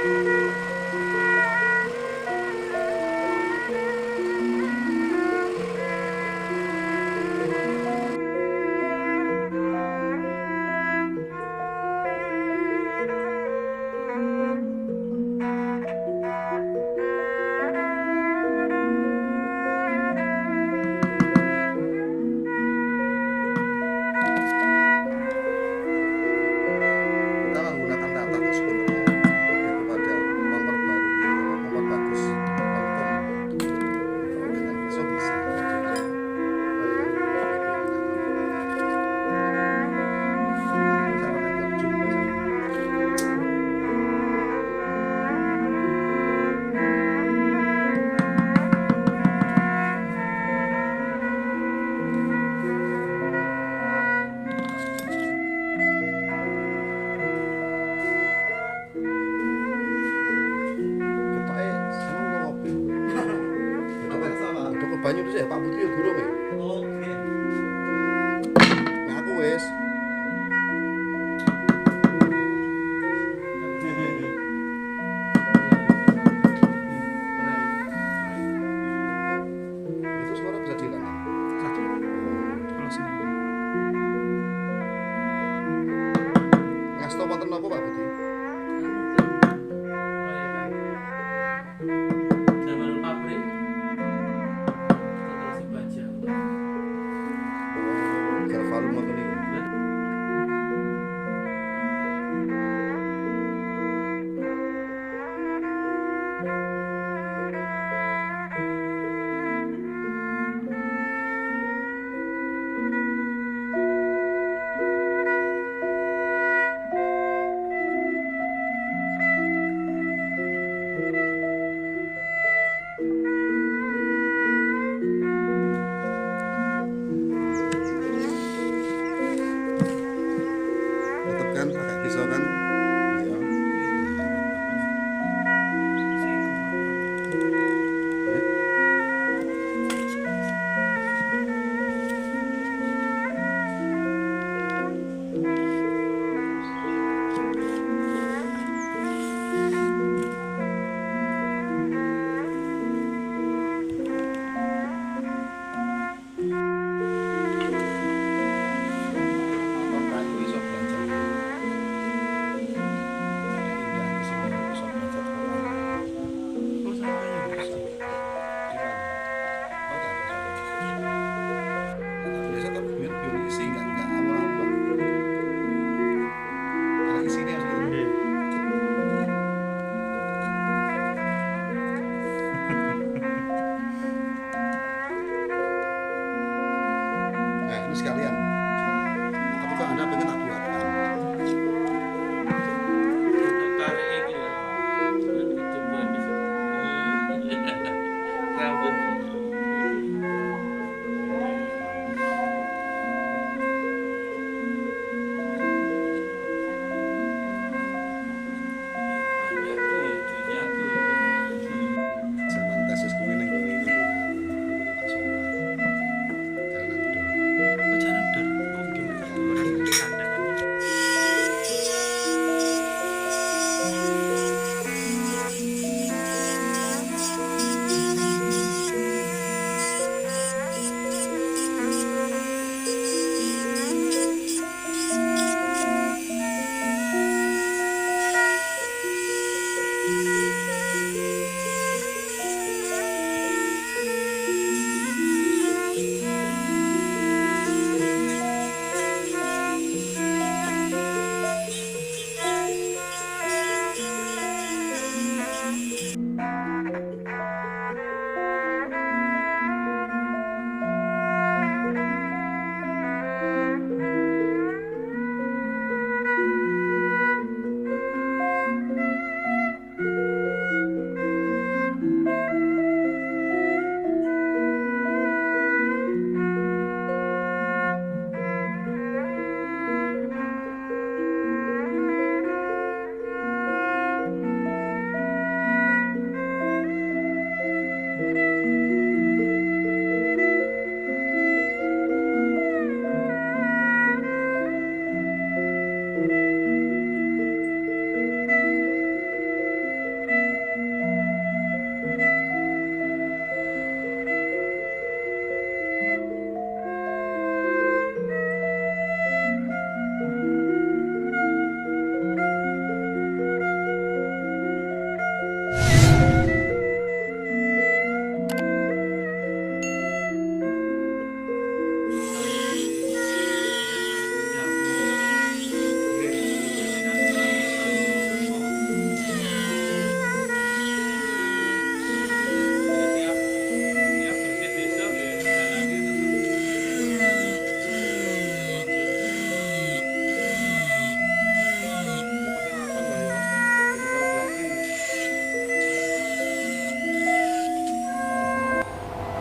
Kita menggunakan data itu sebenarnya lebih kepada memperbarui, memperbagus perform. Kalau dengan ISO bisa kita banyu itu ya Pak Budi ya gurung ya. Oke. Nah aku wes. Itu suara bisa dihilang. Satu. Kalau sendiri. Ngasto wonten napa Pak Budi? Zaman pabrik terus baja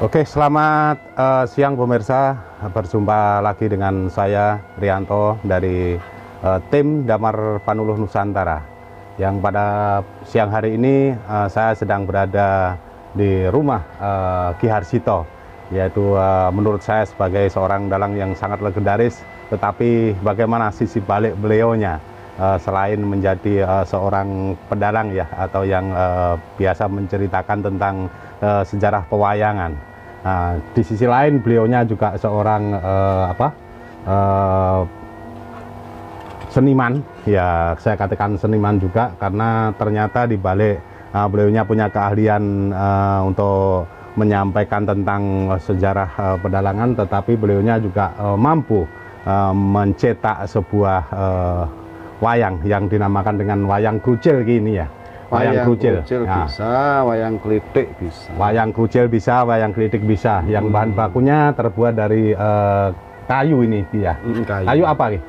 Oke, selamat siang pemirsa. Berjumpa lagi dengan saya Rianto dari tim Damar Panuluh Nusantara. Yang pada siang hari ini saya sedang berada di rumah Ki Harsito, yaitu menurut saya sebagai seorang dalang yang sangat legendaris. Tetapi bagaimana sisi balik beliaunya selain menjadi seorang pedalang ya, atau yang biasa menceritakan tentang sejarah pewayangan. Di sisi lain beliaunya juga seorang seniman, ya saya katakan seniman juga, karena ternyata di balik beliaunya punya keahlian untuk menyampaikan tentang sejarah pedalangan, tetapi beliaunya juga mampu mencetak sebuah wayang yang dinamakan dengan wayang krucil gini ya. Wayang krucil ya. Bisa, wayang klitik bisa. Wayang krucil bisa, wayang klitik bisa. Yang bahan bakunya terbuat dari kayu ini ya. Kayu apa nih?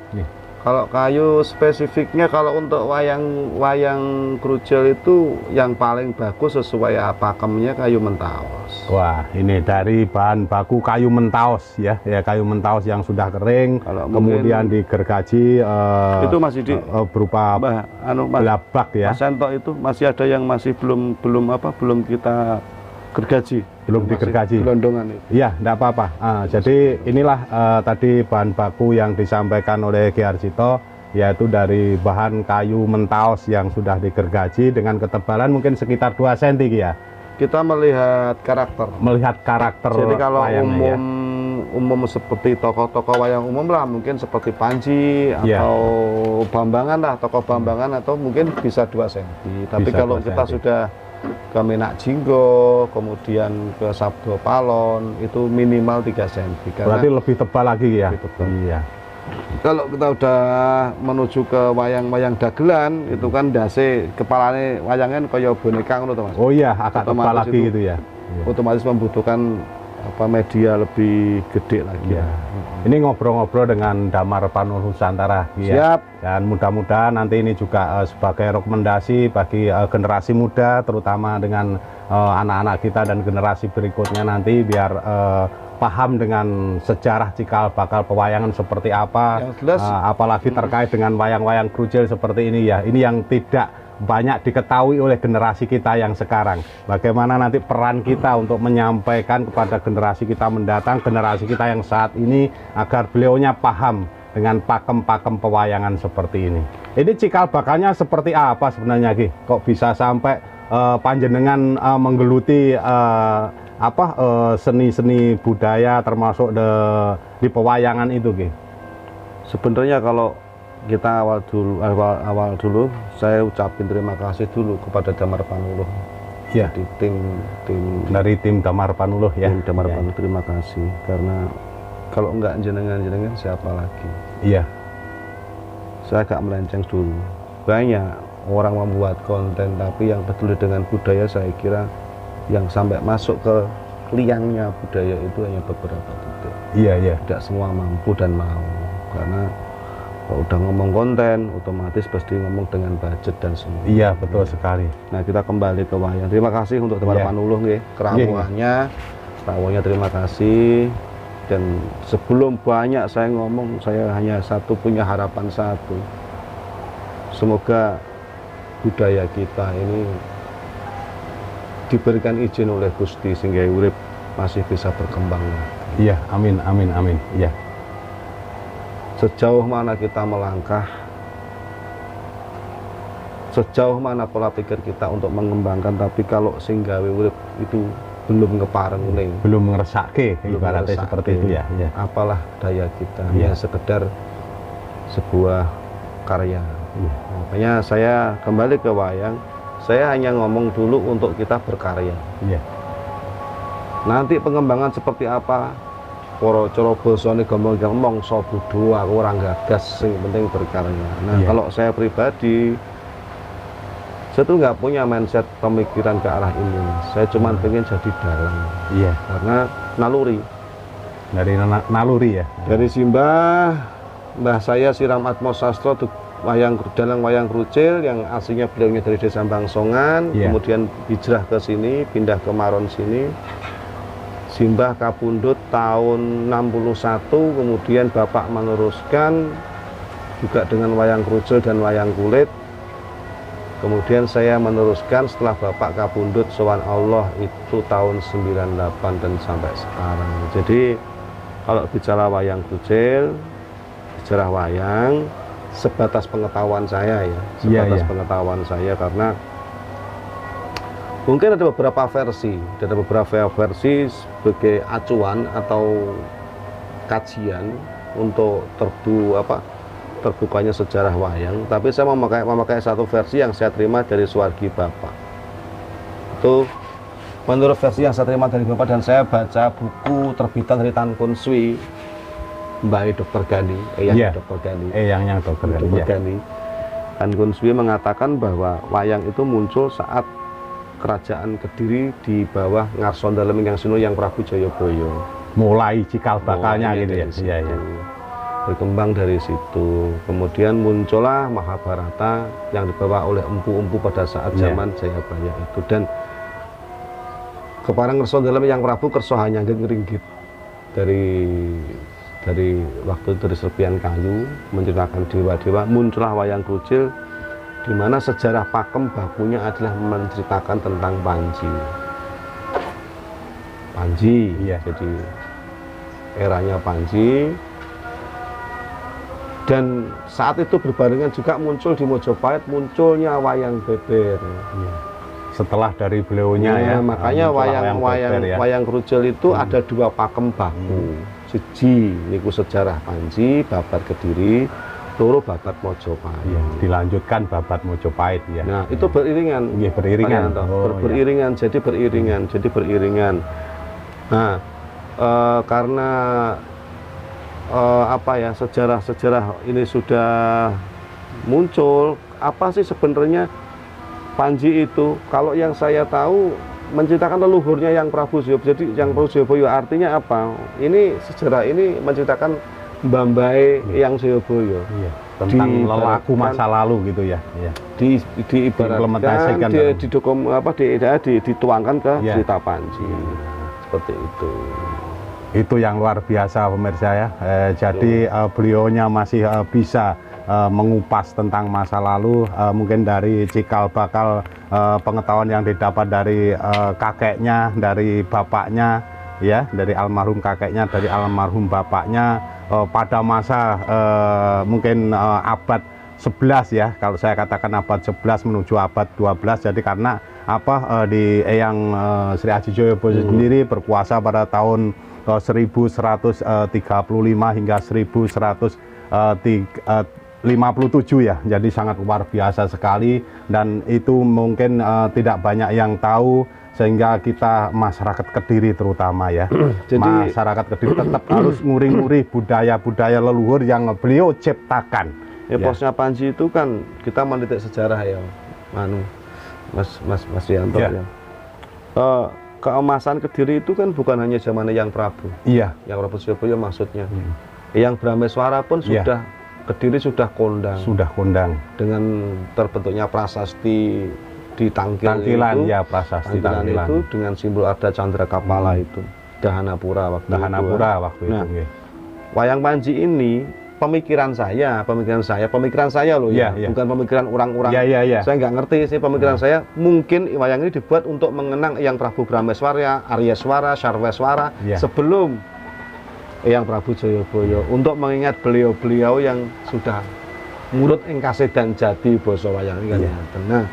Kalau kayu spesifiknya, kalau untuk wayang krucil itu yang paling bagus sesuai pakemnya kayu mentaos. Wah, ini dari bahan baku kayu mentaos ya, kayu mentaos yang sudah kering, kalau kemudian digergaji itu masih berupa belabak ya. Mas Sento, itu masih ada yang masih belum kita gergaji. Belum digergaji. Gelondongan itu. Iya, enggak apa-apa. Jadi inilah tadi bahan baku yang disampaikan oleh Ki Harsito, yaitu dari bahan kayu mentaos yang sudah digergaji dengan ketebalan mungkin sekitar 2 cm ya. Kita melihat karakter. Melihat karakter. Jadi kalau umum ya, seperti tokoh-tokoh wayang umum lah, mungkin seperti Panji atau Bambangan lah, tokoh Bambangan, atau mungkin bisa 2 cm. Tapi bisa kalau kita sudah ke Menak Jinggo, kemudian ke Sabdo Palon, itu minimal 3 cm. Berarti lebih tebal lagi ya? Lebih tebal. Iya. Kalau kita udah menuju ke wayang-wayang dagelan, itu kan dasi kepalanya wayangnya kayak boneka ngono to, Mas. Oh iya, agak tebal lagi gitu ya. Otomatis membutuhkan media lebih gede lagi. Ya. Ini ngobrol-ngobrol dengan Damar Panuluh Nusantara. Siap. Ya. Dan mudah-mudahan nanti ini juga sebagai rekomendasi bagi generasi muda, terutama dengan anak-anak kita dan generasi berikutnya nanti, biar paham dengan sejarah cikal bakal pewayangan seperti apa. Apalagi terkait dengan wayang-wayang krucil seperti ini ya. Ini yang tidak banyak diketahui oleh generasi kita yang sekarang. Bagaimana nanti peran kita untuk menyampaikan kepada generasi kita mendatang, generasi kita yang saat ini, agar beliaunya paham dengan pakem-pakem pewayangan seperti ini. Ini cikal bakalnya seperti apa sebenarnya Ki? Kok bisa sampai panjenengan menggeluti seni-seni budaya termasuk di pewayangan itu Ki? Sebenarnya kalau kita awal dulu saya ucapin terima kasih dulu kepada Damar Panuluh ya, di tim Damar Panuluh ya. Tim Damar Panuluh, terima kasih, karena kalau enggak jenengan siapa lagi. Iya, saya agak melenceng dulu. Banyak orang membuat konten, tapi yang peduli dengan budaya, saya kira yang sampai masuk ke liangnya budaya itu hanya beberapa titik. Iya. Tidak semua mampu dan mau, karena kalau udah ngomong konten, otomatis pasti ngomong dengan budget dan semua. Iya, betul sekali. Nah, kita kembali ke wayang. Terima kasih untuk Damar Panuluh nggih, kerawuhannya. Rawuhnya terima kasih. Dan sebelum banyak saya ngomong, saya hanya punya harapan satu. Semoga budaya kita ini diberikan izin oleh Gusti sehingga urip masih bisa berkembang. Iya, amin. Iya. Sejauh mana kita melangkah, sejauh mana pola pikir kita untuk mengembangkan, tapi kalau singgawe urip itu belum ngepareng, belum ngeresake, ibaratnya seperti itu ya. Apalah daya kita, hanya sekedar sebuah karya. Makanya saya kembali ke wayang, saya hanya ngomong dulu untuk kita berkarya. Nanti pengembangan seperti apa, poro coro bosone ngomong so bodoh, aku orang gagas, yang penting berkarya. Nah, kalau saya pribadi, saya tuh nggak punya mindset pemikiran ke arah ini. Saya cuma pengen jadi dalang. Karena naluri. Dari naluri ya. Dari mbah saya Siram Atmo Sastro, dalang wayang krucil yang aslinya beliaunya dari Desa Bangsongan, kemudian hijrah ke sini, pindah ke Maron sini. Simbah kapundhut tahun 61, kemudian bapak meneruskan juga dengan wayang krucil dan wayang kulit. Kemudian saya meneruskan setelah bapak kapundhut sowan Allah itu tahun 98 dan sampai sekarang. Jadi kalau bicara wayang krucil, bicara wayang, sebatas pengetahuan saya ya, sebatas pengetahuan saya, karena mungkin ada beberapa versi sebagai acuan atau kajian untuk terbukanya sejarah wayang, tapi saya memakai satu versi yang saya terima dari Suwargi Bapak. Itu menurut versi yang saya terima dari Bapak, dan saya baca buku terbitan dari Tan Kun Swi, Mbak Dr. Gani, Dr. Gani, Dr. Gani. Tan Kun Swi mengatakan bahwa wayang itu muncul saat kerajaan Kediri di bawah Ngarson Daleming yang Sino yang Prabu Jayabaya. Mulai cikal bakalnya gitu ya. Berkembang dari situ, kemudian muncullah Mahabharata yang dibawa oleh empu-empu pada saat zaman Jayabaya itu, dan keparang kerso dalam yang Prabu kerso hanya ringgit dari waktu itu dari serpian kayu menceritakan dewa-dewa. Muncullah wayang krucil di mana sejarah pakem bakunya adalah menceritakan tentang Panji, jadi eranya Panji. Dan saat itu berbarengan juga muncul di Mojopahit munculnya wayang beber. Setelah dari beliaunya makanya wayang krucil itu ada dua pakem baku. Siji niku sejarah Panji, babat Kediri, loro babat Mojopahit. Dilanjutkan babat Mojopahit ya. Nah, itu beriringan. Beriringan. Jadi beriringan. Nah, karena sejarah ini sudah muncul, apa sih sebenarnya Panji itu? Kalau yang saya tahu menceritakan leluhurnya yang Prabu Jayabaya. Jadi yang Prabu Jayabaya artinya apa? Ini sejarah ini menceritakan Mbambae yang Jayabaya. Tentang lelaku masa lalu gitu ya. Diibaratkan dituangkan ke cerita Panji. Seperti itu. Itu yang luar biasa pemirsa ya. Jadi beliaunya masih bisa mengupas tentang masa lalu, mungkin dari cikal bakal pengetahuan yang didapat dari kakeknya, dari bapaknya ya, dari almarhum kakeknya, dari almarhum bapaknya pada masa mungkin abad 11 ya, kalau saya katakan abad 11 menuju abad 12. Jadi karena di Eyang Sri Aji Jayabaya sendiri berkuasa pada tahun 1135 hingga 1157 ya. Jadi sangat luar biasa sekali, dan itu mungkin tidak banyak yang tahu, sehingga kita masyarakat Kediri terutama ya. Jadi masyarakat Kediri tetap harus nguri-nguri budaya-budaya leluhur yang beliau ciptakan. Posnya Panji itu kan kita menitik sejarah ya, Mas Yanto ya. Keemasan Kediri itu kan bukan hanya zamannya yang Prabu. Yang Prabu Jayabaya maksudnya. Yang Brameswara pun sudah Kediri sudah kondang. Dengan terbentuknya prasasti di Tangkilan itu. Prasasti Tangkilan itu dengan simbol ada Candra Kapala itu. Dahanapura waktu itu. Wayang Panji ini pemikiran saya loh bukan pemikiran orang-orang. Saya nggak ngerti sih pemikiran saya. Mungkin wayang ini dibuat untuk mengenang yang Prabu Brameswara, Aryaswara, Sarweswara sebelum yang Prabu Jayabaya, untuk mengingat beliau-beliau yang sudah ngurut ing kasedan jati basa wayang ini kan. Nah,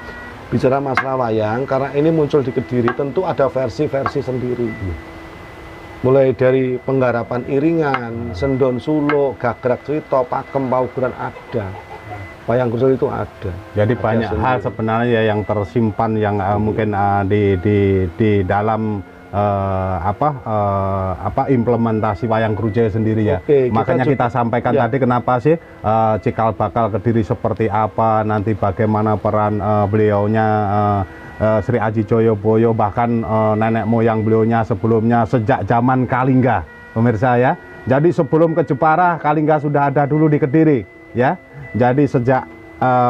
bicara masalah wayang, karena ini muncul di Kediri, tentu ada versi-versi sendiri. Mulai dari penggarapan iringan, sendon suluk, gagrak cerita, pakem, paugeran ada. Wayang krucil itu ada. Jadi banyak hal sebenarnya yang tersimpan yang mungkin di dalam implementasi wayang krucil sendiri ya. Makanya kita sampaikan tadi kenapa sih cikal bakal Kediri seperti apa, nanti bagaimana peran beliaunya Sri Aji Jayabaya, bahkan nenek moyang beliaunya sebelumnya sejak zaman Kalingga, pemirsa ya. Jadi sebelum ke Jepara, Kalingga sudah ada dulu di Kediri ya. Jadi sejak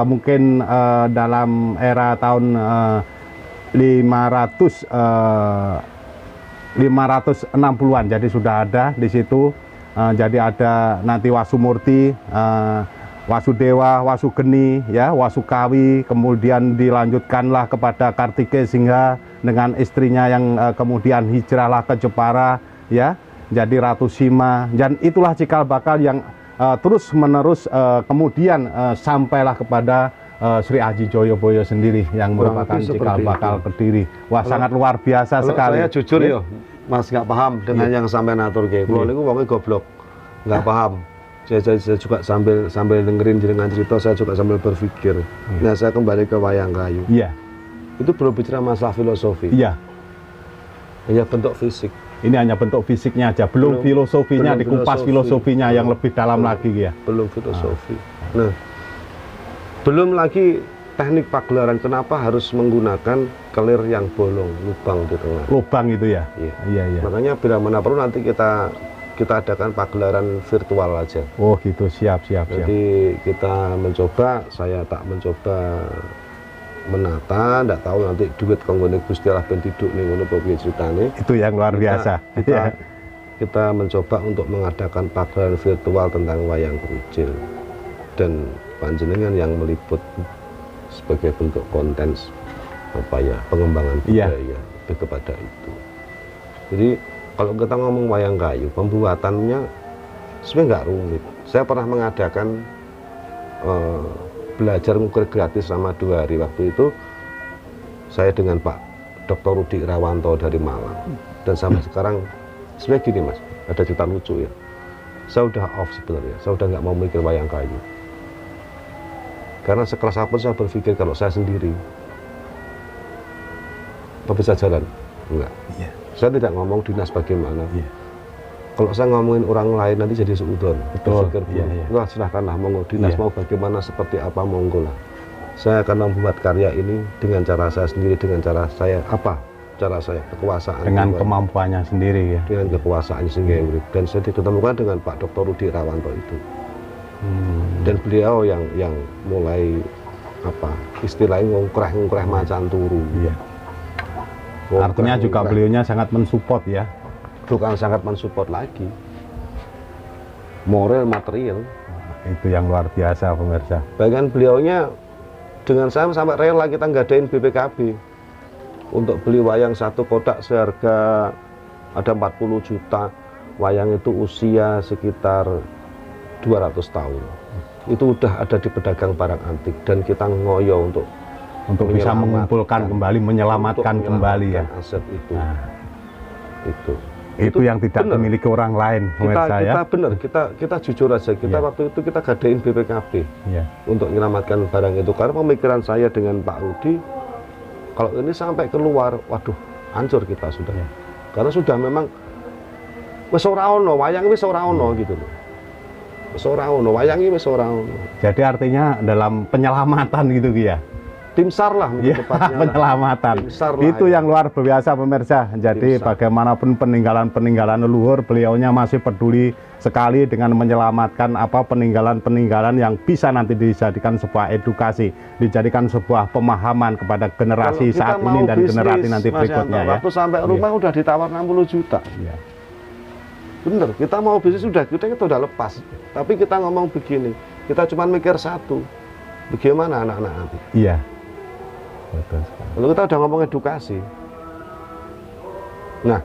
mungkin dalam era tahun 500 560-an, jadi sudah ada di situ. Jadi ada nanti Wasumurti, Wasudewa, Wasugeni, ya, Wasukawi, kemudian dilanjutkanlah kepada Kartike Singha dengan istrinya yang kemudian hijrahlah ke Jepara, ya, jadi Ratu Sima, dan itulah cikal bakal yang terus menerus kemudian sampailah kepada Sri Aji Joyoboyo sendiri yang merupakan cikal bakal Kediri. Wah, sangat luar biasa sekali. Saya jujur ya, Mas nggak paham dengan yang sampai natur kayak. Kalau niku wongnya goblok, nggak paham. Saya juga sambil dengerin jenengan cerita, saya juga sambil berpikir. Nah, saya kembali ke wayang kayu. Iya. Itu belum bicara masalah filosofi. Iya. Hanya bentuk fisik. Ini hanya bentuk fisiknya aja, belum filosofinya, dikupas filosofinya yang lebih dalam lagi ya. Belum filosofi. Nah, belum lagi teknik pagelaran. Kenapa harus menggunakan kelir yang bolong, lubang di tengah? Lubang itu ya. Iya. Makanya bila mana perlu nanti kita adakan pagelaran virtual aja. Oh gitu, siap. Jadi kita mencoba, saya tak mencoba menata, ndak tahu nanti duit konggone Gusti Allah ben tiduk ning ngono apa piye ceritane. Itu yang luar biasa. Kita mencoba untuk mengadakan pagelaran virtual tentang wayang kerucil dan panjenengan yang meliput sebagai bentuk konten pengembangan budaya kepada itu. Jadi kalau kita ngomong wayang kayu, pembuatannya sebenarnya nggak rumit. Saya pernah mengadakan belajar ngukir gratis selama 2 hari. Waktu itu saya dengan Pak Dr. Rudi Irawanto dari Malang. Dan sampai sekarang, sebenarnya gini Mas, ada cerita lucu ya. Saya udah off sebenarnya, saya udah nggak mau mikir wayang kayu. Karena sekelas apa saya berpikir kalau saya sendiri, apa bisa jalan? Enggak. Saya tidak ngomong dinas bagaimana. Kalau saya ngomongin orang lain nanti jadi seudon. Betul. Wah, silahkanlah monggo dinas mau bagaimana seperti apa monggo lah. Saya akan membuat karya ini dengan cara saya sendiri, dengan cara saya cara saya kekuasaan dengan kemampuannya sendiri ya. Dengan kekuasaannya sendiri. Dan saya ditemukan dengan Pak Dr. Rudi Irawanto itu. Dan beliau yang mulai istilahnya ngongkreh macan turu. Artinya juga beliaunya sangat mensupport ya. Bukan sangat mensupport lagi, moral material. Itu yang luar biasa pemirsa. Bahkan beliaunya dengan saya sampai rela kita ngadain BPKB untuk beli wayang 1 kotak seharga ada 40 juta. Wayang itu usia sekitar 200 tahun. Itu udah ada di pedagang barang antik dan kita ngoyo untuk bisa mengumpulkan kembali, menyelamatkan kembali ya aset itu. Itu yang tidak dimiliki orang lain, kita jujur aja, waktu itu kita gadain BPKB untuk menyelamatkan barang itu, karena pemikiran saya dengan Pak Rudi, kalau ini sampai keluar, waduh, hancur kita sudah. Karena sudah memang wis ora ono, wayang wis ora ono gitu loh. Wis ora ono, wayangi wis ora ono. Jadi artinya dalam penyelamatan gitu ya. Tim SAR lah mungkin tepatnya. Penyelamatan. Itu yang luar biasa pemirsa. Jadi bagaimanapun peninggalan leluhur, beliaunya masih peduli sekali dengan menyelamatkan peninggalan-peninggalan yang bisa nanti dijadikan sebuah edukasi, dijadikan sebuah pemahaman kepada generasi saat ini dan generasi nanti berikutnya ya. Waktu sampai rumah udah ditawar 60 juta. Bener, kita mau bisnis kita udah lepas. Tapi kita ngomong begini, kita cuma mikir satu, bagaimana anak-anak nanti. Iya. Lalu kita udah ngomong edukasi. Nah,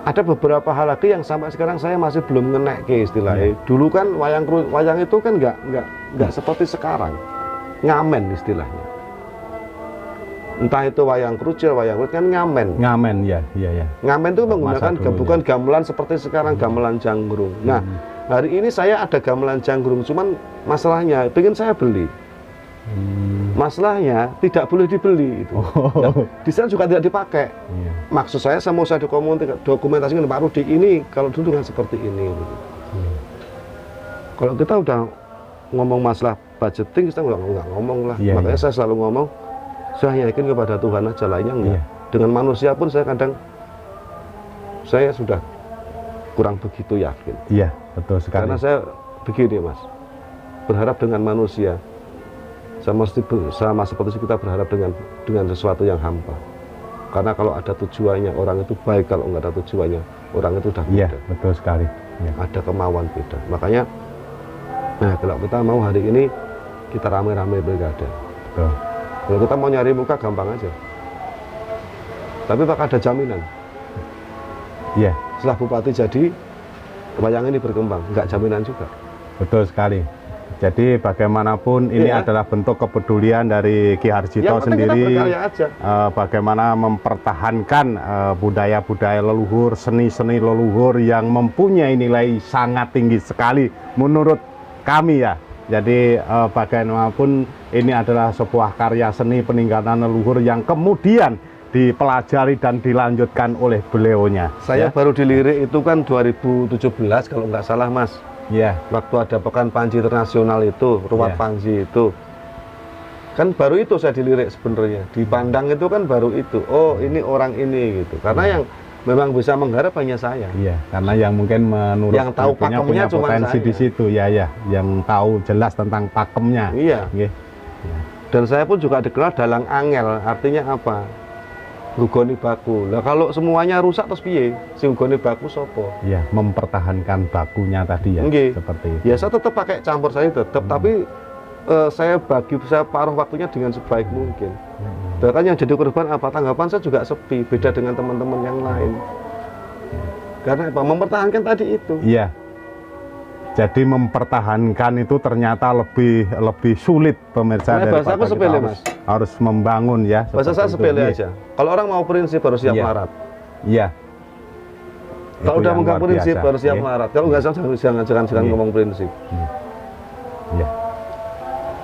ada beberapa hal lagi yang sampai sekarang saya masih belum ngenek ke istilahnya. Dulu kan wayang itu kan nggak seperti sekarang, ngamen istilahnya. Entah itu wayang kerucil kan ngamen. Ngamen ya. Ngamen itu menggunakan bukan gamelan seperti sekarang, gamelan janggrung. Nah, hari ini saya ada gamelan janggrung, cuman masalahnya pengen saya beli. Masalahnya tidak boleh dibeli itu. Nah, di sana juga tidak dipakai. Maksud saya mau saya dokumentasikan Pak Rudi ini kalau dulu kan seperti ini. Kalau kita udah ngomong masalah budgeting, kita nggak ngomong lah. Makanya saya selalu ngomong, saya yakin kepada Tuhan aja, lainnya enggak. Dengan manusia pun saya kadang saya sudah kurang begitu yakin. Iya, betul sekali. Karena saya begini Mas, berharap dengan manusia sama seperti kita berharap dengan sesuatu yang hampa. Karena kalau ada tujuannya orang itu baik, kalau nggak ada tujuannya orang itu udah Iya, beda. betul sekali. Ya. Ada kemauan beda. Makanya, nah kalau kita mau hari ini kita rame-rame pilkada. Betul. Kalau kita mau nyari muka gampang aja. Tapi apakah ada jaminan? Iya, Setelah bupati jadi, wayang ini berkembang, nggak jaminan juga. betul sekali. Jadi bagaimanapun ini Iya. adalah bentuk kepedulian dari Ki Harjito Yang penting kita sendiri. berkarya aja. Bagaimana mempertahankan budaya-budaya leluhur, seni-seni leluhur yang mempunyai nilai sangat tinggi sekali menurut kami ya. Jadi bagaimanapun ini adalah sebuah karya seni peninggalan leluhur yang kemudian dipelajari dan dilanjutkan oleh beliaunya. Saya baru dilirik itu kan 2017 kalau nggak salah Mas. Ya, Waktu ada Pekan Panji Internasional itu, Ruat Iya. Panji itu. Kan baru itu saya dilirik sebenarnya. Dipandang itu kan baru itu. Oh, ini orang ini gitu. Karena yang memang bisa menggarap hanya saya. iya, karena yang mungkin menurut Yang tahu bukunya pakemnya punya cuma potensi saya. di situ, ya, yang tahu jelas tentang pakemnya. Iya. Nggih. Dan saya pun juga dikenal dalang angel. Artinya apa? Gugoni baku. Lah kalau semuanya rusak terus piye? Si gugoni baku sopo? Ya, mempertahankan bakunya tadi ya, Nggih. seperti itu. Ya saya tetap pakai campur saya tetap, tapi saya paruh waktunya dengan sebaik mungkin. Bahkan yang jadi korban apa? Tanggapan saya juga sepi, beda dengan teman-teman yang lain. Karena apa? Mempertahankan tadi itu. Iya. Jadi mempertahankan itu ternyata lebih sulit pemirsa Nah, bahasa aku daripada kita sepele, harus membangun ya. Bahasa saya seperti itu. sepele Iya. aja. Kalau orang mau prinsip harus siap Iya. melarat. Iya. Kalau Itu udah yang megang luar prinsip biasa. harus siap Iya. melarat. Kalau nggak siap jangan Iya. ngomong prinsip. Iya.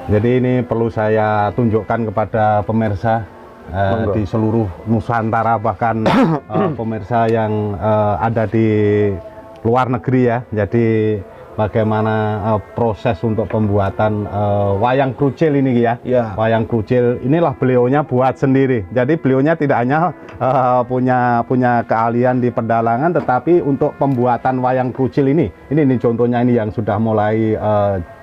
Jadi ini perlu saya tunjukkan kepada pemirsa Monggo. di seluruh Nusantara, bahkan pemirsa yang ada di luar negeri ya. Jadi bagaimana proses untuk pembuatan wayang krucil ini ya. Iya. Wayang krucil inilah beliaunya buat sendiri. Jadi beliaunya tidak hanya punya keahlian di pedalangan, tetapi untuk pembuatan wayang krucil ini contohnya ini yang sudah mulai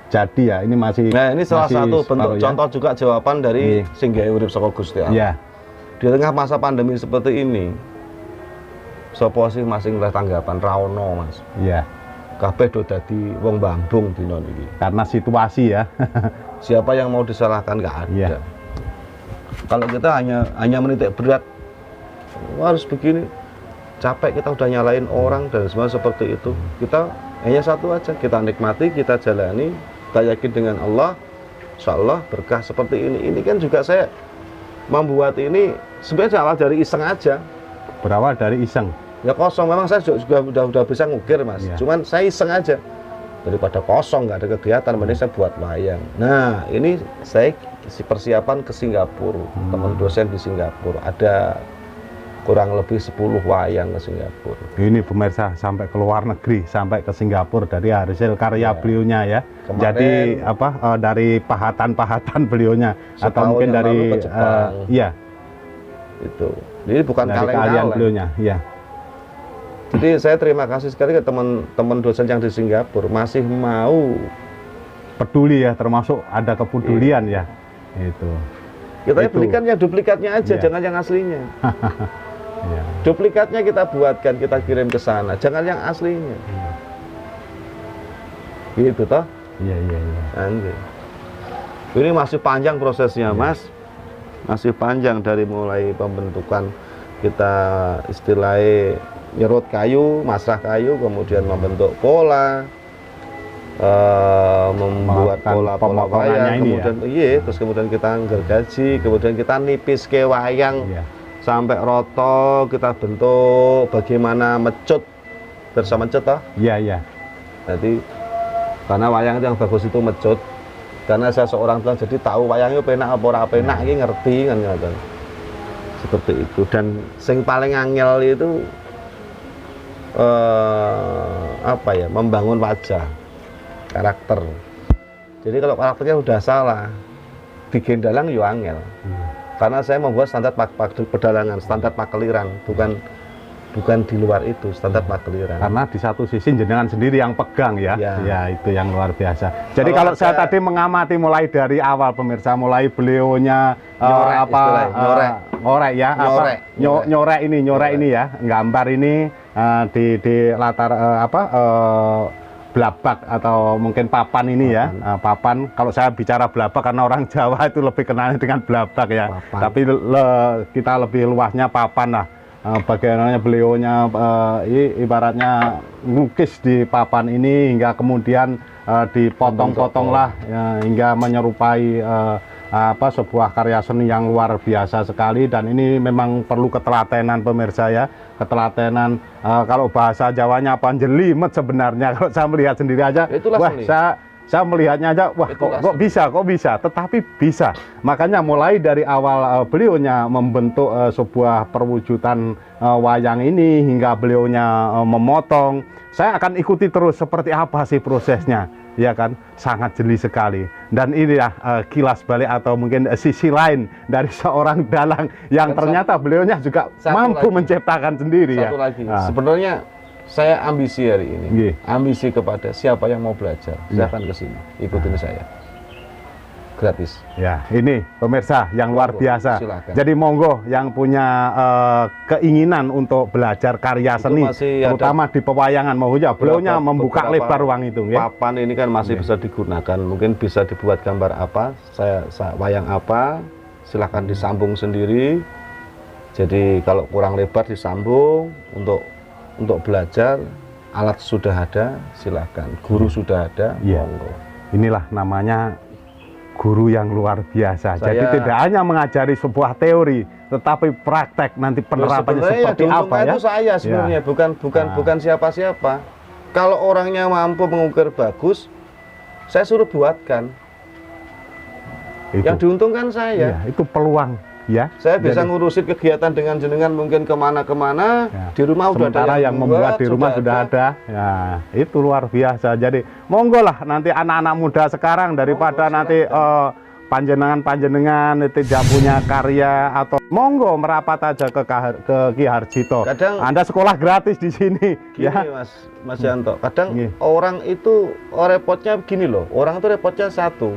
jadi ya. Ini masih. Nah, ini salah masih satu bentuk separuh ya. contoh juga jawaban dari Iya. Singgahe Urip Saka Gusti Allah. Ya, Di tengah masa pandemi seperti ini, sopo sih masing oleh tanggapan raono Mas. ya. Kabeh do dadi wong Bambung dina niki. Karena situasi ya. Siapa yang mau disalahkan nggak ada. Iya. Kalau kita hanya menitik berat, "Wah, harus begini, capek kita udah nyalain orang dan semua seperti itu. Kita hanya satu aja, kita nikmati, kita jalani, kita yakin dengan Allah, insya Allah berkah seperti ini. Ini kan juga saya membuat ini sebenarnya awal dari iseng aja. Berawal dari iseng. Ya kosong, memang saya juga udah bisa ngukir Mas. Iya. Cuman saya iseng aja. Daripada kosong nggak ada kegiatan, mending saya buat wayang. Nah, ini saya persiapan ke Singapura, teman dosen di Singapura. Ada kurang lebih 10 wayang ke Singapura. Ini pemirsa sampai ke luar negeri, sampai ke Singapura dari hasil karya Ya. beliaunya ya. Kemarin- Jadi dari pahatan-pahatan beliaunya atau Setahun mungkin yang dari lalu ke Jepang. iya, Itu. Jadi bukan dari keahlian kaleng-kaleng. beliaunya, iya. Jadi saya terima kasih sekali ke teman-teman dosen yang di Singapura masih mau. Peduli ya, termasuk ada kepedulian ya. Itu. Kita Itu. belikan yang duplikatnya aja, Iya. jangan yang aslinya. Iya. Duplikatnya kita buatkan, kita kirim ke sana, jangan yang aslinya. Gitu toh? Iya, iya, iya. Anjir. Ini masih panjang prosesnya, Mas. Masih panjang dari mulai pembentukan kita istilahnya nyerut kayu, masrah kayu, kemudian membentuk pola, membuat Melakukan pola-pola pemotongannya wayang, ini kemudian iya, terus kemudian kita gergaji, kemudian kita nipis ke wayang Iya. sampai roto, kita bentuk bagaimana mecut bersama mecut toh. Iya, iya. Jadi karena wayang itu yang bagus itu mecut. Karena saya seorang tua jadi tahu wayangnya penak apa ora penak iki ngerti kan ngoten. Seperti itu, dan sing paling angel itu apa ya, membangun wajah, karakter. Jadi kalau karakternya udah salah, bikin dalang yo angel. Karena saya membuat standar pedalangan, standar pakeliran, bukan bukan di luar itu standar pakliran. Karena di satu sisi jenengan sendiri yang pegang ya, Ya. ya itu yang luar biasa. Jadi Kalau kalau saya ada- tadi mengamati mulai dari awal pemirsa, mulai beliaunya Nyorek istilahnya, nyorek. nyorek ya, Nyorek, nyorek. nyorek ini ya, gambar ini di latar blabak atau mungkin papan ini ya, papan. Kalau saya bicara blabak karena orang Jawa itu lebih kenalnya dengan blabak ya. Papan. Tapi kita lebih luasnya papan lah. Bagaimana beliaunya ibaratnya lukis di papan ini hingga kemudian dipotong-potong lah ya, hingga menyerupai sebuah karya seni yang luar biasa sekali. Dan ini memang perlu ketelatenan pemirsa ya, ketelatenan. Kalau bahasa Jawanya panjelimet sebenarnya. Kalau saya melihat sendiri aja, Itulah wah seni. saya melihatnya aja, wah Itulah kok bisa, tetapi bisa. Makanya mulai dari awal beliaunya membentuk sebuah perwujudan wayang ini hingga beliaunya memotong, saya akan ikuti terus seperti apa sih prosesnya, ya kan? Sangat jeli sekali. Dan inilah kilas balik atau mungkin sisi lain dari seorang dalang yang Dan ternyata beliaunya juga mampu lagi. menciptakan sendiri ya. Satu lagi, Ah. sebenarnya saya ambisi hari ini, Iya. ambisi kepada siapa yang mau belajar, silahkan ke sini, ikutin saya, gratis. Ya, ini pemirsa yang luar Monggo, biasa. silakan. Jadi monggo yang punya keinginan untuk belajar karya Itu seni, masih terutama di pewayangan, maunya beliaunya membuka beberapa lebar ruang itu. Ya. Papan ini kan masih bisa digunakan, mungkin bisa dibuat gambar apa, wayang apa, silahkan disambung sendiri. Jadi kalau kurang lebar disambung untuk belajar, alat sudah ada, silahkan. Guru sudah ada, Iya. monggo. Inilah namanya guru yang luar biasa. Jadi Saya- tidak hanya mengajari sebuah teori, tetapi praktek nanti penerapannya Sebenarnya seperti yang apa diuntungkan ya. itu saya sebenarnya, bukan siapa-siapa. Kalau orangnya mampu mengukir bagus, saya suruh buatkan. Itu. Yang diuntungkan saya. Iya, itu peluang ya. Saya bisa Jadi- ngurusin kegiatan dengan jenengan mungkin kemana-kemana, Ya. di rumah udah ada Sementara yang membuat di rumah sudah ada. Ya, itu luar biasa. Jadi monggo lah nanti anak-anak muda sekarang daripada Monggo, nanti panjenengan tidak punya karya atau monggo merapat aja ke Ki Harjito. Kadang- Anda sekolah gratis di sini Gini ya. Mas Yanto, kadang Iya. orang itu repotnya begini loh, orang itu repotnya satu,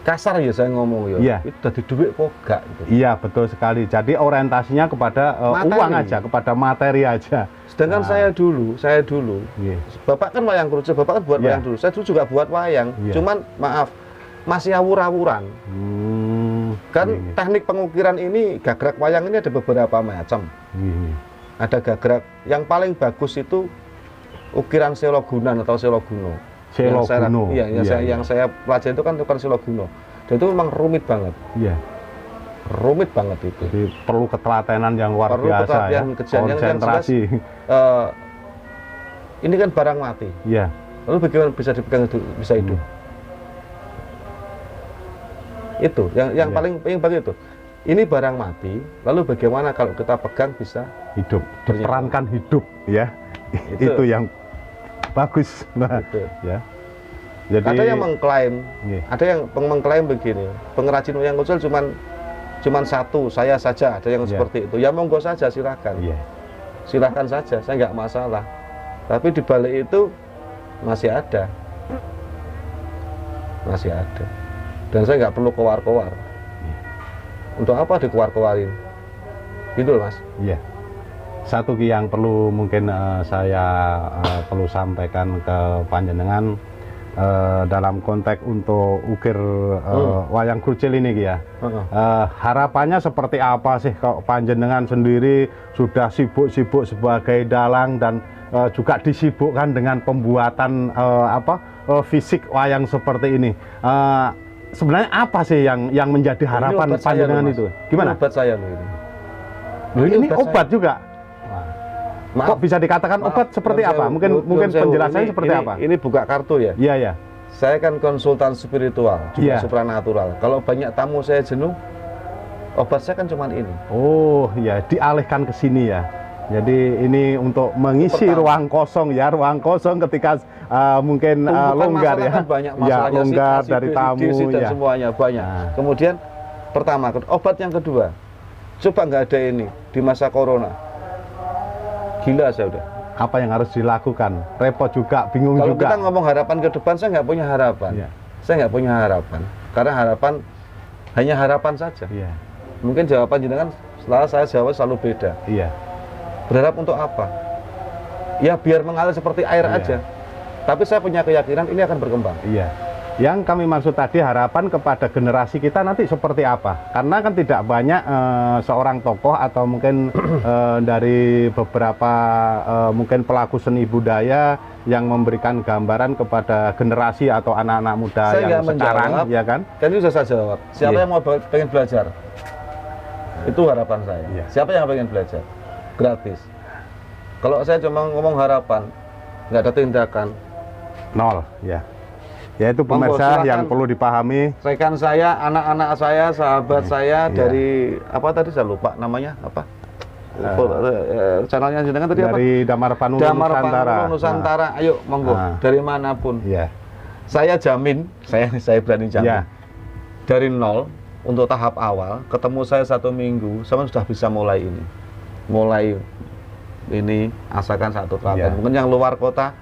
kasar ya saya ngomong ya, Iya. itu tadi duit kok gak gitu. Iya, betul sekali. Jadi orientasinya kepada Materi. uang aja, kepada materi aja. Sedangkan Nah. saya dulu, Iya. Bapak kan wayang kerucut, Bapak kan buat Iya. wayang dulu, saya dulu juga buat wayang, Iya. cuman maaf, masih awur-awuran. Kan Ini. teknik pengukiran ini, gagrak wayang ini ada beberapa macam. Ini. Ada gagrak, yang paling bagus itu ukiran Selogunan atau Seloguno. Seloguno. Iya, yang saya pelajari itu kan ukiran Seloguno. Dan itu memang rumit banget. Iya. Rumit banget itu. Jadi perlu ketelatenan yang luar Perlu biasa ya. ketelatenan kejadian yang Konsentrasi. Eh, ini kan barang mati. Iya. Lalu bagaimana bisa dipegang bisa hidup? Itu yang Iya. paling itu. Ini barang mati, lalu bagaimana kalau kita pegang bisa Hidup, diperankan hidup ya. Itu. Itu yang bagus. Nah, gitu. ya. Jadi Ada yang mengklaim, Iya. ada yang mengklaim begini, pengrajin wayang kucul cuman satu, saya saja, ada yang Iya. seperti itu. Ya monggo saja, silakan. Iya. Silakan saja, saya nggak masalah. Tapi di balik itu masih ada. Masih ada. Dan saya nggak perlu kowar-kowar. Untuk apa dikowar-kowarin? Gitu loh, Mas. Iya. Satu yang perlu mungkin saya perlu sampaikan ke panjenengan dalam konteks untuk ukir wayang krucil ini Ki, ya. Heeh. Harapannya seperti apa sih kalau panjenengan sendiri sudah sibuk-sibuk sebagai dalang dan juga disibukkan dengan pembuatan fisik wayang seperti ini. Sebenarnya apa sih yang menjadi harapan Ini obat saya loh, panjenengan Mas. itu? Gimana? Ini obat saya loh ini. Loh, ini obat saya. juga. Maaf. Kok bisa dikatakan Maaf, obat seperti Belum apa? saya- Mungkin belum saya- penjelasannya ini- seperti ini- apa? Ini buka kartu ya. Iya ya. Saya kan konsultan spiritual, juga Iya. supranatural. Kalau banyak tamu saya jenuh, obat saya kan cuma ini. Oh ya, dialihkan ke sini ya. Jadi ini untuk mengisi Pertama. ruang kosong ketika mungkin Tumpukan longgar masalah ya. kan banyak Ya, masalahnya, longgar si A, si dari B, si tamu D, si dan ya. semuanya banyak. Nah. Kemudian pertama, obat yang kedua, coba nggak ada ini di masa corona. Gila saya udah. Apa yang harus dilakukan? Repot juga, bingung Kalau juga. kita ngomong harapan ke depan, saya nggak punya harapan. Iya. Saya nggak punya harapan. Karena harapan hanya harapan saja. Iya. Mungkin jawaban jenengan setelah saya jawab selalu beda. Iya. Berharap untuk apa? Ya biar mengalir seperti air Iya. aja. Tapi saya punya keyakinan ini akan berkembang. Iya. Yang kami maksud tadi harapan kepada generasi kita nanti seperti apa? Karena kan tidak banyak seorang tokoh atau mungkin dari beberapa mungkin pelaku seni budaya yang memberikan gambaran kepada generasi atau anak-anak muda Saya yang nggak sekarang, menjawab. ya kan? Kan ini sudah saya jawab. Siapa Iya. yang mau pengen belajar? Itu harapan saya. Iya. Siapa yang pengen belajar? Gratis. Kalau saya cuma ngomong harapan, nggak ada tindakan. Nol, ya. Ya itu Monggo, pemirsa silakan. yang perlu dipahami. Rekan saya, anak-anak saya, sahabat saya Iya. dari apa tadi saya lupa namanya apa? Channelnya jenengan tadi apa? Dari Damar Panulu Damar Nusantara. Panulu Nusantara. Ayo monggo Nah. dari manapun. Iya. Saya jamin, saya berani jamin. Iya. Dari nol untuk tahap awal, ketemu saya 1 minggu, saya sudah bisa mulai ini. Mulai ini asalkan satu telaten. Iya. Mungkin yang luar kota,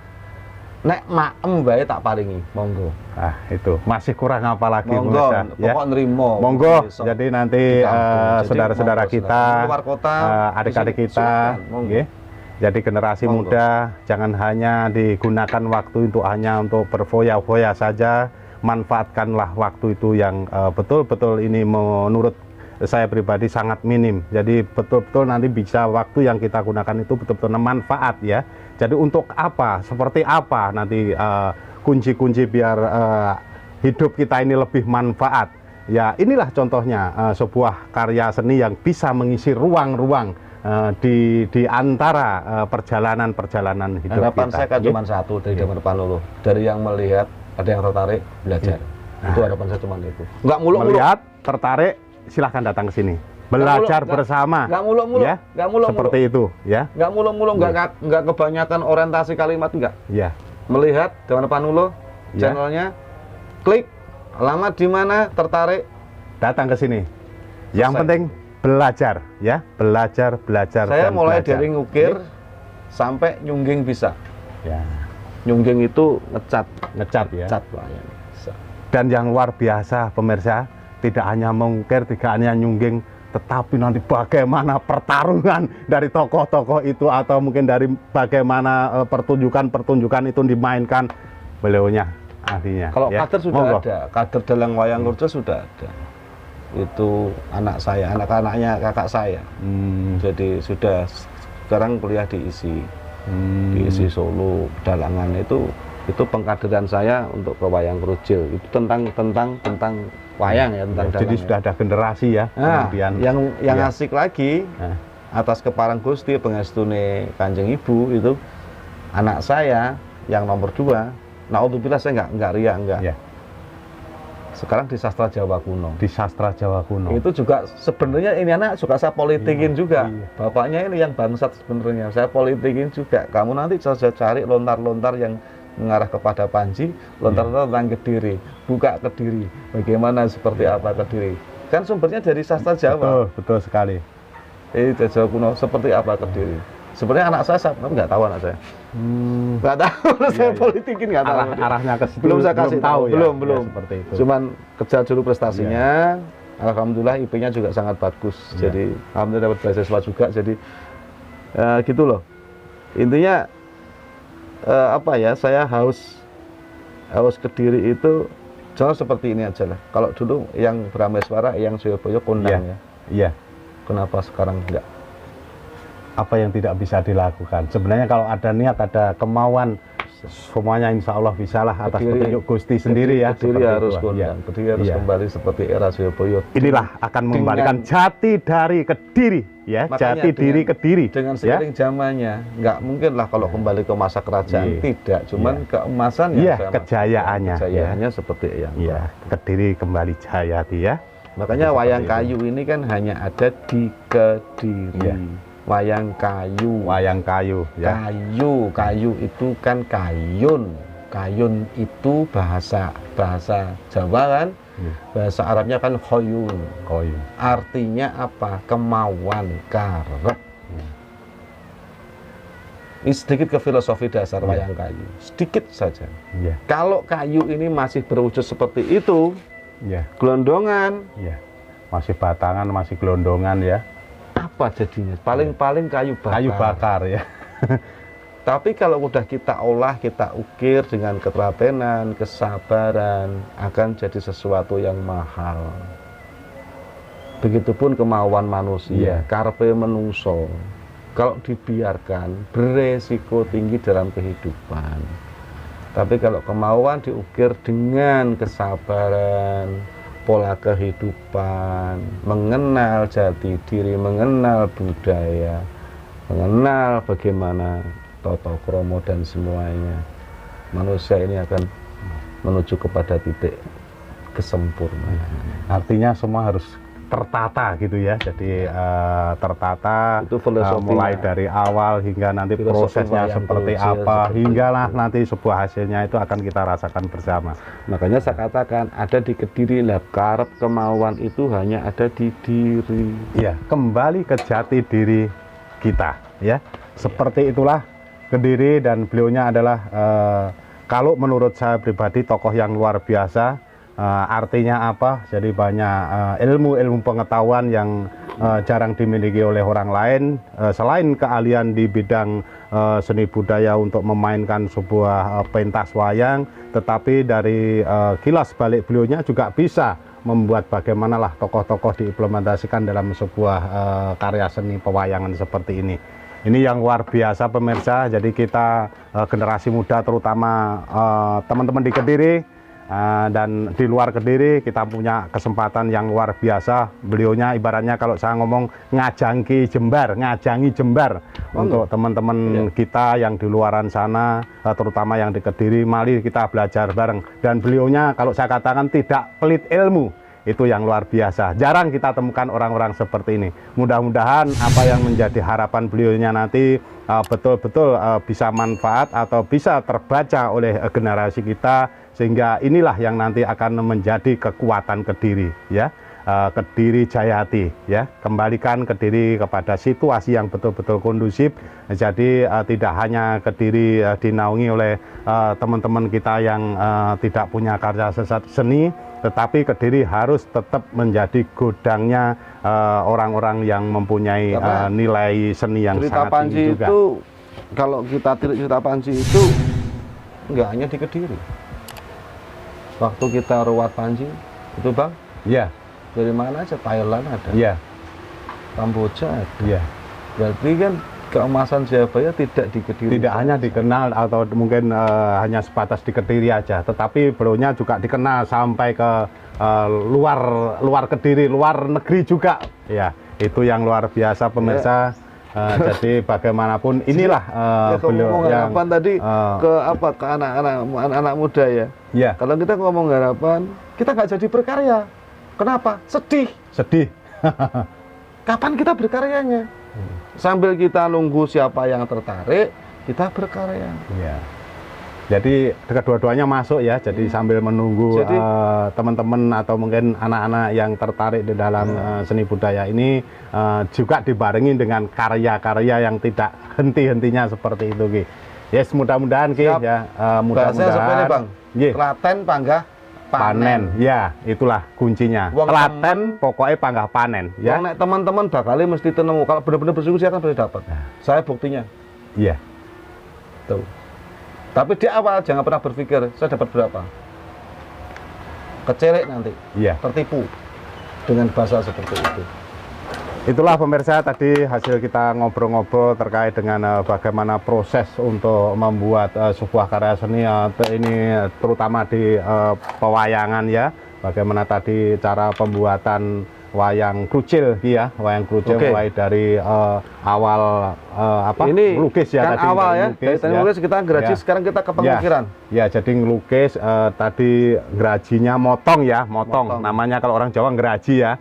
nek maem bae tak paringi, monggo. Nah, itu masih kurang apa lagi Monggo, pemirsa, ya. pokok nerimo. Monggo, besok jadi nanti di kampung. Jadi saudara-saudara monggo, kita, silakan. Luar kota, adik-adik di sini, kita, silakan, monggo. nggih. Jadi generasi Monggo. muda jangan hanya digunakan waktu hanya untuk berfoya-foya saja, manfaatkanlah waktu itu yang betul-betul ini menurut saya pribadi sangat minim. Jadi betul-betul nanti bisa waktu yang kita gunakan itu betul-betul manfaat ya. Jadi untuk apa, seperti apa nanti kunci-kunci biar hidup kita ini lebih manfaat. Ya inilah contohnya sebuah karya seni yang bisa mengisi ruang-ruang di antara perjalanan-perjalanan hidup Harapan kita. saya kan Ya. cuma satu dari Damar Panulu. Dari yang melihat, ada yang tertarik, belajar. Itu harapan saya cuma itu. Nggak muluk-muluk. Melihat, tertarik, silahkan datang ke sini. Belajar muluk, bersama. Nggak muluk-muluk. Ya, Nggak muluk-muluk. seperti itu, ya. Nggak muluk-muluk, nggak kebanyakan orientasi kalimat, nggak. Ya, Melihat Damar Panulu, Ya. channelnya, klik, alamat di mana, tertarik. datang ke sini. Yang Selesai. penting belajar, ya. Belajar. Saya dan mulai belajar. dari ngukir sampai nyungging bisa. Ya, Nyungging itu ngecat, ngecat ya. cat wayang. Bisa. Dan yang luar biasa pemirsa, tidak hanya mengukir, tidak hanya nyungging, tetapi nanti bagaimana pertarungan dari tokoh-tokoh itu atau mungkin dari bagaimana pertunjukan-pertunjukan itu dimainkan beliaunya ahlinya. Kalau ya. kader sudah Monggo. ada, kader dalang wayang kurca sudah ada. Itu anak saya, anak-anaknya kakak saya. Jadi sudah sekarang kuliah di ISI Solo, Dalangan itu pengkaderan saya untuk ke wayang kerucil. Itu tentang wayang ya, tentang Ya, jadi dalang sudah ada generasi ya. Nah, Kemudian yang ya. asik lagi Nah. atas keparang Gusti pengestune Kanjeng Ibu itu anak saya yang nomor 2. Naudzubillah saya nggak riak enggak. Ya. Sekarang di sastra Jawa kuno. Di sastra Jawa kuno. Itu juga sebenarnya ini anak suka saya politikin juga. iya. Bapaknya ini yang bangsat sebenarnya. Saya politikin juga. Kamu nanti saja cari lontar-lontar yang mengarah kepada Panji, lontar-lontar tentang Kediri, buka Kediri. Bagaimana seperti apa Kediri? Kan sumbernya dari sastra Jawa. Betul sekali. Dari Jawa kuno seperti apa Kediri? Sebenarnya anak saya nggak tahu anak saya. Nggak tahu, saya iya. politikin nggak tahu. Arahnya ke situ Belum saya kasih tahu, ya. belum. Ya, seperti itu. Cuman kejar dulu prestasinya. Alhamdulillah IP-nya juga sangat bagus. Iya. Jadi alhamdulillah dapat beasiswa juga. Jadi gitu loh. Intinya apa ya? Saya haus Kediri itu jangan seperti ini aja lah. Kalau dulu yang Brameswara, yang Surabaya kondang ya. Iya. Kenapa sekarang enggak? Apa yang tidak bisa dilakukan? Sebenarnya kalau ada niat, ada kemauan, semuanya insya Allah bisa lah atas Kediri- petunjuk Gusti sendiri ya. Kediri seperti harus itu. kondang. Iya. Kediri harus Iya. kembali seperti era Surabaya. Inilah akan mengembalikan jati dari Kediri ya, Makanya jati diri dengan- Kediri Dengan ya. seiring zamannya, nggak mungkin lah kalau kembali ke masa kerajaan, Iya. tidak. Cuman keemasan yang Iya, saya maksudkan. kejayaannya, Kejayaannya seperti yang Iya, Kediri kembali jayati ya. Makanya Seperti wayang itu. kayu ini kan hanya ada di Kediri. Iya. Wayang kayu. Wayang kayu ya. Kayu itu kan kayun. Kayun itu bahasa Jawa kan. Iya. Bahasa Arabnya kan khoyun. Kayu. Artinya apa? Kemauan, karep. Ini sedikit ke filosofi dasar wayang kayu, sedikit saja. Iya. Kalau kayu ini masih berwujud seperti itu, Iya. gelondongan, Iya. Masih batangan, masih gelondongan ya. apa jadinya? Paling-paling kayu bakar. Kayu bakar ya. Tapi kalau udah kita olah, kita ukir dengan ketelatenan, kesabaran, akan jadi sesuatu yang mahal. Begitupun kemauan manusia, karpe menungso. Kalau dibiarkan, beresiko tinggi dalam kehidupan. Tapi kalau kemauan diukir dengan kesabaran, pola kehidupan, mengenal jati diri, mengenal budaya, mengenal bagaimana tata krama dan semuanya, manusia ini akan menuju kepada titik kesempurnaan. Artinya semua harus tertata gitu ya. Jadi tertata, Itu filosofinya. mulai dari awal hingga nanti Filosofi prosesnya wayang seperti kucil, apa, seperti hinggalah itu. nanti sebuah hasilnya itu akan kita rasakan bersama. Makanya saya katakan ada di Kediri, lah karep kemauan itu hanya ada di diri. Ya, kembali ke jati diri kita ya. Seperti itulah Kediri, dan beliaunya adalah kalau menurut saya pribadi tokoh yang luar biasa. Artinya apa? Jadi banyak ilmu-ilmu pengetahuan yang jarang dimiliki oleh orang lain, selain keahlian di bidang seni budaya untuk memainkan sebuah pentas wayang, tetapi dari kilas balik beliaunya juga bisa membuat bagaimanalah tokoh-tokoh diimplementasikan dalam sebuah karya seni pewayangan seperti ini. Ini yang luar biasa pemirsa. Jadi kita generasi muda, terutama teman-teman di Kediri, dan di luar Kediri, kita punya kesempatan yang luar biasa. Beliaunya ibaratnya kalau saya ngomong ngajangi Jembar untuk teman-teman kita yang di luaran sana, terutama yang di Kediri. Mari kita belajar bareng. Dan beliaunya kalau saya katakan tidak pelit ilmu. Itu yang luar biasa. Jarang kita temukan orang-orang seperti ini. Mudah-mudahan apa yang menjadi harapan beliaunya nanti betul-betul bisa manfaat atau bisa terbaca oleh generasi kita, sehingga inilah yang nanti akan menjadi kekuatan Kediri ya. Kediri Jayati ya, kembalikan Kediri kepada situasi yang betul-betul kondusif. Jadi tidak hanya Kediri dinaungi oleh teman-teman kita yang tidak punya karya seni, tetapi Kediri harus tetap menjadi gudangnya orang-orang yang mempunyai nilai seni yang Cerita sangat Panji tinggi juga. itu, kalau kita tilik cerita Panji itu nggak hanya di Kediri. Waktu kita ruwat Panji itu Bang, Ya, dari mana aja, Thailand ada, ya, Kamboja ada. ya. Berarti kan keemasan Jayabaya tidak di Kediri. Tidak hanya dikenal atau mungkin hanya sebatas di Kediri aja, tetapi beliaunya juga dikenal sampai ke luar Kediri, luar negeri juga. Ya, itu yang luar biasa pemirsa. Jadi bagaimanapun inilah Ya, beliau ngomong yang harapan tadi ke apa, ke anak-anak muda ya. ya, Kalau kita ngomong harapan, kita nggak jadi berkarya. Kenapa? Sedih. sedih. Kapan kita berkaryanya? Sambil kita nunggu siapa yang tertarik, kita berkarya. Ya. Jadi kedua-duanya masuk ya. Jadi sambil menunggu Jadi, teman-teman atau mungkin anak-anak yang tertarik di dalam seni budaya ini juga dibarengi dengan karya-karya yang tidak henti-hentinya seperti itu Ki. Yes, mudah-mudahan Ki Siap. ya. Bahasanya seperti Mudah-mudahan Bang. Nggih. Telaten panggah panen. Ya, itulah kuncinya. Wong Telaten pokoknya panggah panen ya. Nek teman-teman bakal mesti tenemu. Kalau benar-benar bersungguh sih akan pasti dapat. Saya buktinya. Iya. Tuh. Tapi di awal jangan pernah berpikir saya dapat berapa. Kecelek nanti, Iya. tertipu dengan bahasa seperti itu. Itulah pemirsa, tadi hasil kita ngobrol-ngobrol terkait dengan bagaimana proses untuk membuat sebuah karya seni ini, terutama di pewayangan ya. Bagaimana tadi cara pembuatan wayang krucil ya, wayang krucil mulai dari awal Ini melukis ya kan tadi. awal ya, dari ya. melukis kita geraji, Ya. sekarang kita ke pengukiran. Ya, jadi ngelukis tadi gerajinya motong ya, motong. Namanya kalau orang Jawa geraji ya.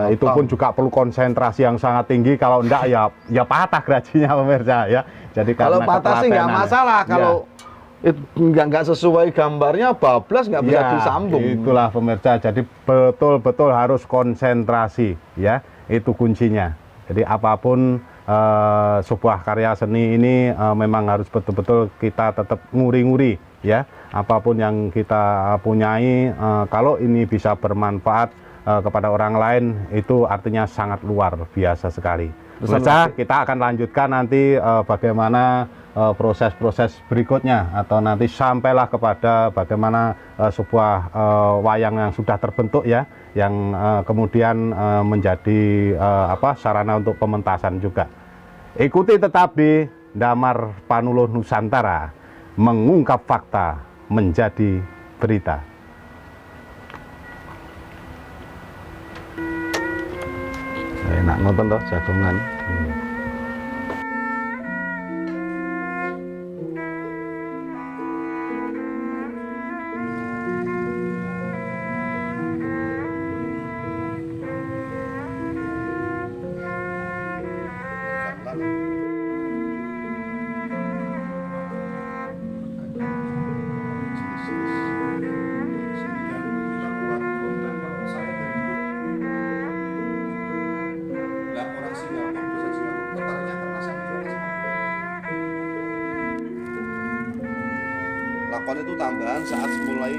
Itu pun juga perlu konsentrasi yang sangat tinggi. Kalau enggak ya patah gerajinya pemirsa ya. Jadi Kalau karena patah sih nggak ketelatenan. masalah. Ya. Kalau nggak sesuai gambarnya, bablas nggak bisa Ya, disambung. itulah pemirsa. Jadi betul-betul harus konsentrasi ya. Itu kuncinya. Jadi apapun sebuah karya seni ini memang harus betul-betul kita tetap nguri-nguri ya, apapun yang kita punyai, kalau ini bisa bermanfaat kepada orang lain, itu artinya sangat luar biasa sekali. Pemirsa, kita akan lanjutkan nanti bagaimana proses-proses berikutnya, atau nanti sampailah kepada bagaimana sebuah wayang yang sudah terbentuk ya, yang kemudian menjadi sarana untuk pementasan juga. Ikuti tetap di Damar Panuluh Nusantara, mengungkap fakta menjadi berita. Enak nonton toh jagongan. Lakon itu tambahan saat mulai